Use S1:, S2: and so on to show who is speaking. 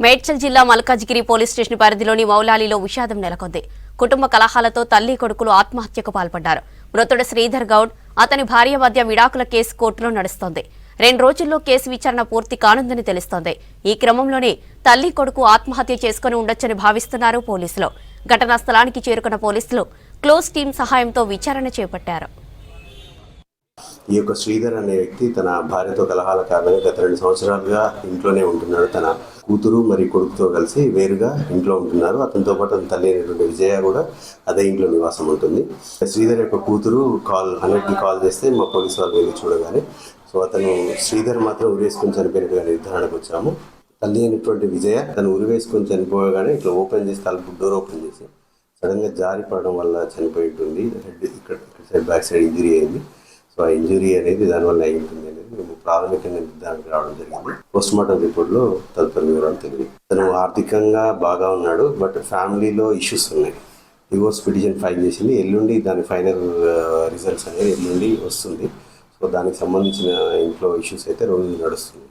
S1: మేడ్చల్ జిల్లా Malkajgiri police station పరిధిలోని మౌలాలిలో విషాదం నెలకొంది. కుటుంబ కలహాలతో తల్లి కొడుకులు ఆత్మహత్యకు పాల్పడ్డారు. మృతుడు శ్రీధర్ గౌడ్, అతని భార్య మధ్య విడాకుల కేసు కోర్టులో నడుస్తోంది. 2 రోజుల్లో కేసు విచారణ పూర్తి కానుందని తెలుస్తోంది. ఈ క్రమంలోనే తల్లి కొడుకు ఆత్మహత్య చేసుకుని ఉండొచ్చని భావిస్తున్నారు పోలీసులు. ఘటనా స్థలానికి చేరుకున్న పోలీసులు క్లోజ్ టీం సహాయంతో విచారణ చేపట్టారు.
S2: ఈ యొక్క శ్రీధర్ అనే వ్యక్తి తన భార్యతో కలహాల కారణంగా గత 2 సంవత్సరాలుగా ఇంట్లోనే ఉంటున్నాడు. తన కూతురు మరియు కొడుకుతో కలిసి వేరుగా ఇంట్లో ఉంటున్నారు. అతనితో పాటు తన తల్లి అయినటువంటి విజయ కూడా అదే ఇంట్లో నివాసం ఉంటుంది. శ్రీధర్ యొక్క కూతురు 100కి కాల్ చేస్తే మా పోలీసు వాళ్ళు వెళ్ళి చూడగానే అతను శ్రీధర్ మాత్రం ఉరివేసుకొని చనిపోయినట్టుగా నిర్ధారణకు వచ్చాము. తల్లి అయినటువంటి విజయ తను ఉరివేసుకొని చనిపోగానే ఇట్లా ఓపెన్ చేసి డోర్ ఓపెన్ చేసి సడన్గా జారి పడడం వల్ల చనిపోయి ఉంటుంది. హెడ్ ఇక్కడ సైడ్ బ్యాక్ సైడ్ ఇంజరీ అయింది. ఆ ఇంజురీ అనేది దానివల్ల అయి ఉంటుంది అనేది మేము ప్రాథమికంగా నిర్ధారణకు రావడం జరిగింది. పోస్ట్మార్టం రిపోర్ట్లో తదుపరి వివరాలు తెలియదు. తను ఆర్థికంగా బాగా ఉన్నాడు, బట్ ఫ్యామిలీలో ఇష్యూస్ ఉన్నాయి. డివోర్స్ పిటిషన్ ఫైల్ చేసింది. ఎల్లుండి దాని ఫైనల్ రిజల్ట్స్ అనేది ఎల్లుండి వస్తుంది. దానికి సంబంధించిన ఇంట్లో ఇష్యూస్ అయితే రోజు నడుస్తుంది.